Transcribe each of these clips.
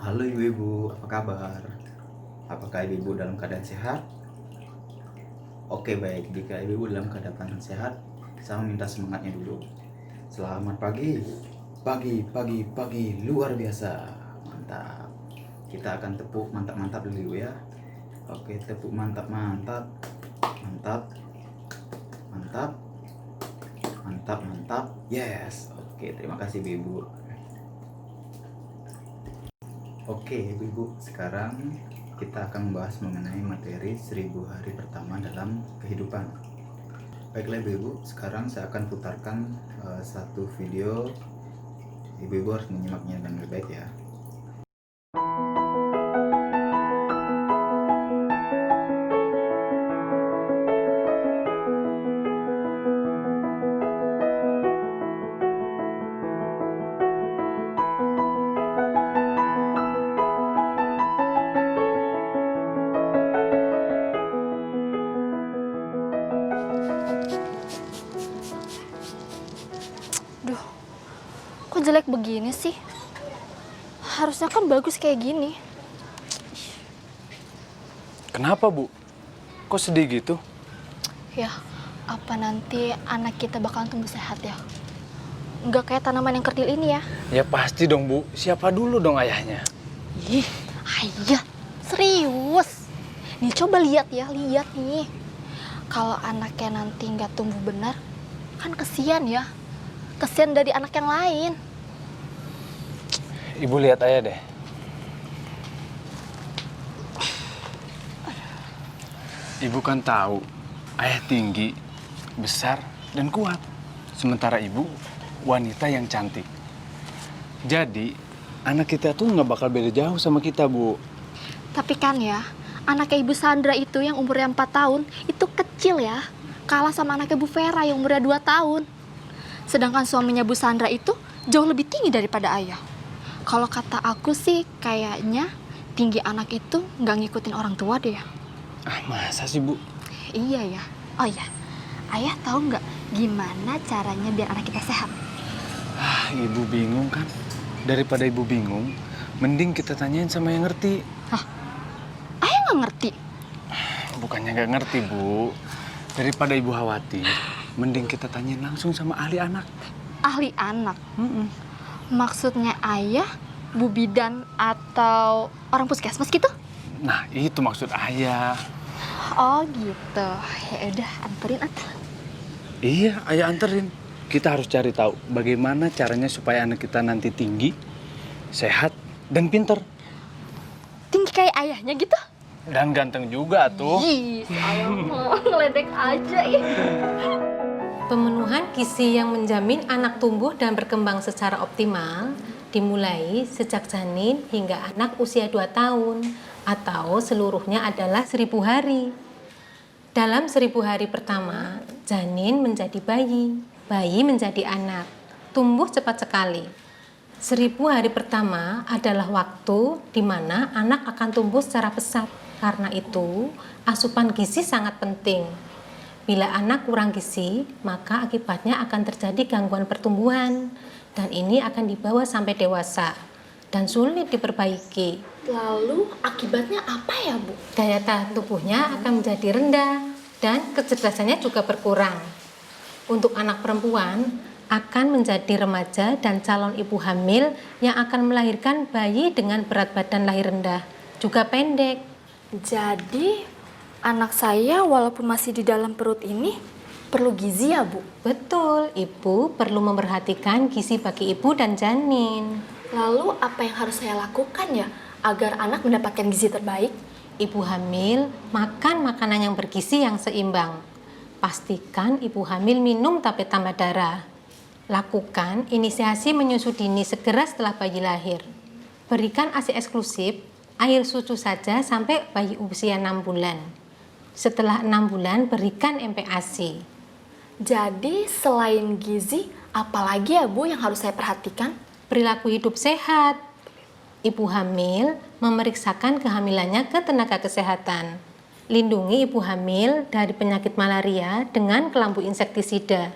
Halo ibu-ibu, apa kabar? Apakah ibu-ibu dalam keadaan sehat? Oke baik, jika ibu-ibu dalam keadaan sehat, saya minta semangatnya dulu. Selamat pagi, pagi, luar biasa. Mantap. Kita akan tepuk mantap-mantap dulu ya. Oke, tepuk mantap-mantap. Mantap, mantap, mantap, mantap. Yes, oke, terima kasih ibu-ibu. Oke ibu-ibu, sekarang kita akan membahas mengenai materi 1000 hari pertama dalam kehidupan. Baiklah ibu-ibu, sekarang saya akan putarkan satu video. Ibu-ibu harus menyimaknya dengan baik ya. Duh, kok jelek begini sih? Harusnya kan bagus kayak gini. Kenapa, Bu? Kok sedih gitu? Ya, apa nanti anak kita bakalan tumbuh sehat ya? Nggak kayak tanaman yang kerdil ini ya? Ya pasti dong, Bu. Siapa dulu dong ayahnya? Ih, ayah, serius. Nih coba lihat nih. Kalau anaknya nanti nggak tumbuh benar, kan kesian ya. Kesian dari anak yang lain. Ibu lihat ayah deh. Ibu kan tahu, ayah tinggi, besar, dan kuat. Sementara ibu, wanita yang cantik. Jadi, anak kita tuh nggak bakal beda jauh sama kita, Bu. Tapi kan ya, anaknya Ibu Sandra itu yang umurnya 4 tahun, itu kecil ya. Kalah sama anaknya Bu Vera yang umurnya 2 tahun. Sedangkan suaminya Bu Sandra itu jauh lebih tinggi daripada ayah. Kalau kata aku sih, kayaknya tinggi anak itu nggak ngikutin orang tua deh ya. Ah, masa sih, Bu? Iya ya. Oh iya, ayah tahu nggak gimana caranya biar anak kita sehat? Ah, ibu bingung kan? Daripada ibu bingung, mending kita tanyain sama yang ngerti. Hah? Ayah nggak ngerti? Bukannya nggak ngerti, Bu. Daripada ibu khawatir, mending kita tanyain langsung sama ahli anak. Ahli anak? Maksudnya ayah, bu bidan, atau orang puskesmas gitu? Nah, itu maksud ayah. Oh gitu. Ya udah, anterin atau? Iya, ayah anterin. Kita harus cari tahu bagaimana caranya supaya anak kita nanti tinggi, sehat, dan pinter. Tinggi kayak ayahnya gitu? Dan ganteng juga tuh. Ih, si ayah mah ngeledek aja ih. Pemenuhan gizi yang menjamin anak tumbuh dan berkembang secara optimal dimulai sejak janin hingga anak usia 2 tahun atau seluruhnya adalah 1000 hari. Dalam 1000 hari pertama, janin menjadi bayi, bayi menjadi anak, tumbuh cepat sekali. 1000 hari pertama adalah waktu di mana anak akan tumbuh secara pesat. Karena itu, asupan gizi sangat penting. Bila anak kurang gizi, maka akibatnya akan terjadi gangguan pertumbuhan. Dan ini akan dibawa sampai dewasa dan sulit diperbaiki. Lalu akibatnya apa ya, Bu? Daya tahan tubuhnya akan menjadi rendah dan kecerdasannya juga berkurang. Untuk anak perempuan, akan menjadi remaja dan calon ibu hamil yang akan melahirkan bayi dengan berat badan lahir rendah, juga pendek. Jadi, anak saya walaupun masih di dalam perut ini perlu gizi ya, Bu? Betul, ibu perlu memperhatikan gizi bagi ibu dan janin. Lalu apa yang harus saya lakukan ya agar anak mendapatkan gizi terbaik? Ibu hamil makan makanan yang bergizi yang seimbang. Pastikan ibu hamil minum tablet tambah darah. Lakukan inisiasi menyusui dini segera setelah bayi lahir. Berikan ASI eksklusif, air susu saja sampai bayi usia 6 bulan. Setelah 6 bulan berikan MPASI. Jadi selain gizi, apalagi ya Bu yang harus saya perhatikan? Perilaku hidup sehat. Ibu hamil memeriksakan kehamilannya ke tenaga kesehatan. Lindungi ibu hamil dari penyakit malaria dengan kelambu insektisida.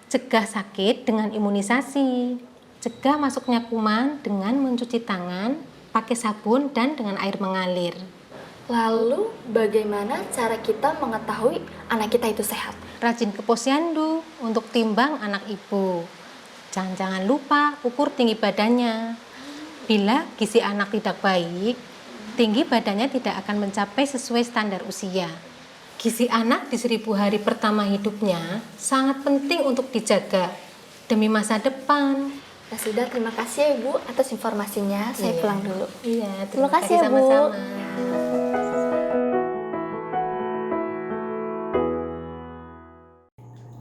Cegah sakit dengan imunisasi. Cegah masuknya kuman dengan mencuci tangan pakai sabun dan dengan air mengalir. Lalu bagaimana cara kita mengetahui anak kita itu sehat? Rajin ke posyandu untuk timbang anak ibu. Jangan lupa ukur tinggi badannya. Bila gizi anak tidak baik, tinggi badannya tidak akan mencapai sesuai standar usia. Gizi anak di 1000 hari pertama hidupnya sangat penting untuk dijaga demi masa depan. Ya sudah, terima kasih ya Ibu atas informasinya. Saya Iya. pulang dulu. Iya, Terima kasih ya, Bu. sama-sama.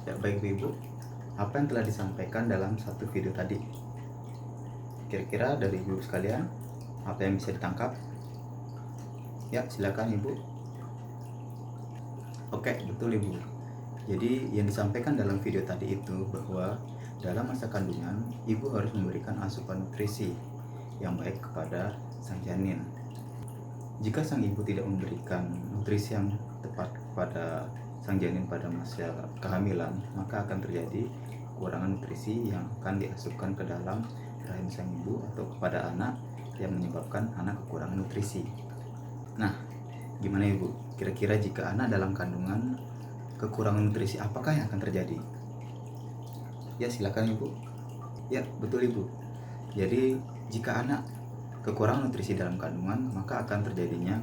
Ya, baik Ibu, apa yang telah disampaikan dalam satu video tadi? Kira-kira dari Ibu sekalian, apa yang bisa ditangkap? Ya, silakan Ibu. Oke, betul Ibu. Jadi yang disampaikan dalam video tadi itu bahwa dalam masa kandungan, ibu harus memberikan asupan nutrisi yang baik kepada sang janin. Jika sang ibu tidak memberikan nutrisi yang tepat kepada sang janin pada masa kehamilan, maka akan terjadi kekurangan nutrisi yang akan diasupkan ke dalam rahim sang ibu atau kepada anak yang menyebabkan anak kekurangan nutrisi. Nah, gimana Ibu? Kira-kira jika anak dalam kandungan kekurangan nutrisi, apakah yang akan terjadi? Ya, silakan Ibu. Ya, betul Ibu. Jadi, jika anak kekurangan nutrisi dalam kandungan, maka akan terjadinya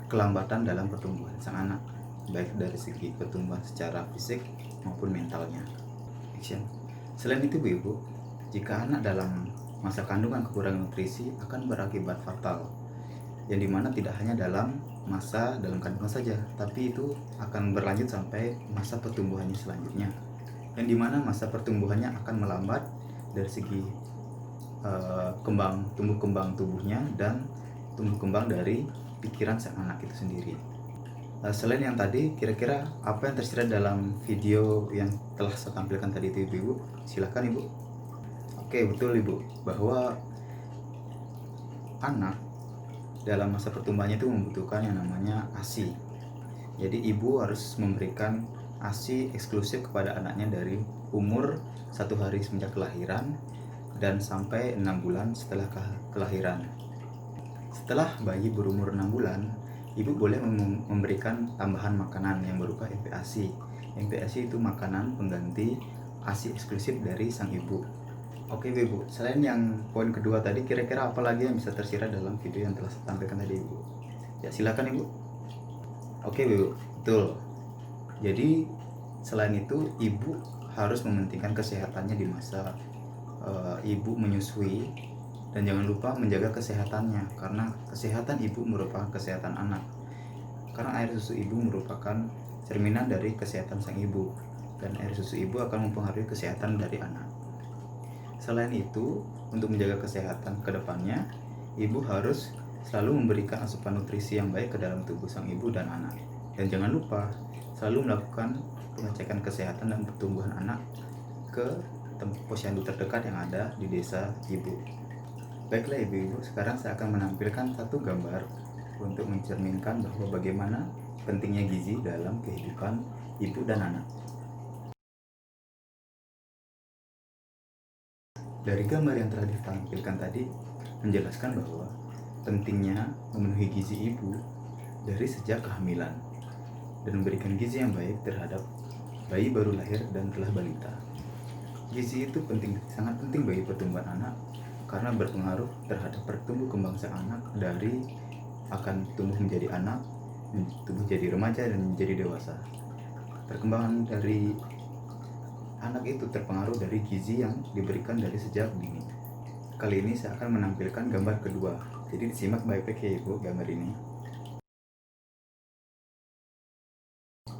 kelambatan dalam pertumbuhan sang anak, baik dari segi pertumbuhan secara fisik maupun mentalnya. Action. Selain itu, Ibu, jika anak dalam masa kandungan kekurangan nutrisi akan berakibat fatal, yang dimana tidak hanya dalam kandungan saja, tapi itu akan berlanjut sampai masa pertumbuhannya selanjutnya, yang dimana masa pertumbuhannya akan melambat dari segi tumbuh kembang tubuhnya dan tumbuh kembang dari pikiran sang anak itu sendiri. Selain yang tadi, kira-kira apa yang tersirat dalam video yang telah saya tampilkan tadi itu Ibu? Silakan Ibu. Oke, betul Ibu, bahwa anak dalam masa pertumbuhannya itu membutuhkan yang namanya ASI. Jadi ibu harus memberikan ASI eksklusif kepada anaknya dari umur 1 hari semenjak kelahiran dan sampai 6 bulan setelah kelahiran. Setelah bayi berumur 6 bulan, ibu boleh memberikan tambahan makanan yang berupa MPASI. MPASI itu makanan pengganti ASI eksklusif dari sang ibu. Oke Ibu, selain yang poin kedua tadi, kira-kira apa lagi yang bisa tersirat dalam video yang telah saya tampilkan tadi Ibu? Ya, silakan Ibu. Oke Ibu, betul. Jadi selain itu, ibu harus mementingkan kesehatannya di masa ibu menyusui, dan jangan lupa menjaga kesehatannya, karena kesehatan ibu merupakan kesehatan anak. Karena air susu ibu merupakan cerminan dari kesehatan sang ibu, dan air susu ibu akan mempengaruhi kesehatan dari anak. Selain itu, untuk menjaga kesehatan ke depannya, ibu harus selalu memberikan asupan nutrisi yang baik ke dalam tubuh sang ibu dan anak. Dan jangan lupa selalu melakukan pengecekan kesehatan dan pertumbuhan anak ke posyandu terdekat yang ada di desa ibu. Baiklah ibu-ibu, sekarang saya akan menampilkan satu gambar untuk mencerminkan bahwa bagaimana pentingnya gizi dalam kehidupan ibu dan anak. Dari gambar yang telah ditampilkan tadi menjelaskan bahwa pentingnya memenuhi gizi ibu dari sejak kehamilan dan memberikan gizi yang baik terhadap bayi baru lahir dan telah balita. Gizi itu sangat penting bagi pertumbuhan anak karena berpengaruh terhadap pertumbuh kembang sang anak dari akan tumbuh menjadi anak, tumbuh jadi remaja dan menjadi dewasa. Perkembangan dari anak itu terpengaruh dari gizi yang diberikan dari sejak dini. Kali ini saya akan menampilkan gambar kedua. Jadi disimak baik-baik ya Ibu gambar ini.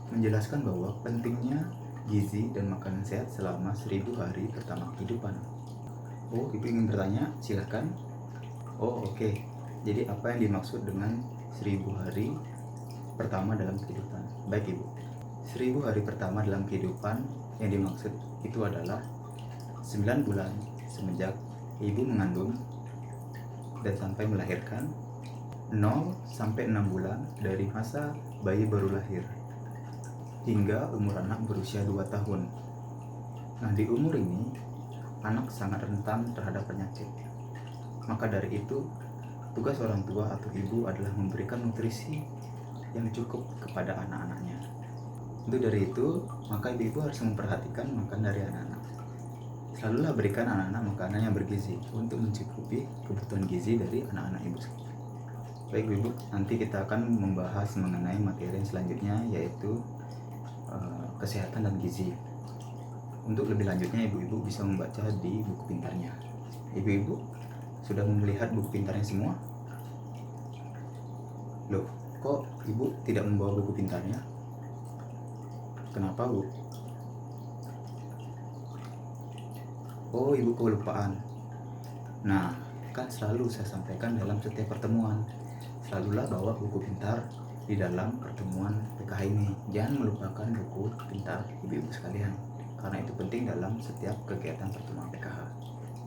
Menjelaskan bahwa pentingnya gizi dan makanan sehat selama 1000 hari pertama kehidupan. Oh, Ibu ingin bertanya? Silahkan. Oh, oke. Jadi apa yang dimaksud dengan 1000 hari pertama dalam kehidupan? Baik Ibu. 1000 hari pertama dalam kehidupan yang dimaksud itu adalah 9 bulan semenjak ibu mengandung dan sampai melahirkan, 0 sampai 6 bulan dari masa bayi baru lahir hingga umur anak berusia 2 tahun. Nah, di umur ini anak sangat rentan terhadap penyakit. Maka dari itu Tugas orang tua atau ibu adalah memberikan nutrisi yang cukup kepada anak-anaknya. Untuk dari itu, maka ibu-ibu harus memperhatikan makan dari anak-anak. Selalulah berikan anak-anak makanan yang bergizi untuk mencukupi kebutuhan gizi dari anak-anak ibu. Baik ibu, nanti kita akan membahas mengenai materi yang selanjutnya, yaitu kesehatan dan gizi. Untuk lebih lanjutnya, ibu-ibu bisa membaca di buku pintarnya. Ibu-ibu sudah melihat buku pintarnya semua? Loh, kok ibu tidak membawa buku pintarnya? Kenapa, Bu? Oh, ibu kelupaan. Nah, kan selalu saya sampaikan dalam setiap pertemuan, selalulah bawa buku pintar di dalam pertemuan PKH ini. Jangan melupakan buku pintar ibu-ibu sekalian, karena itu penting dalam setiap kegiatan pertemuan PKH.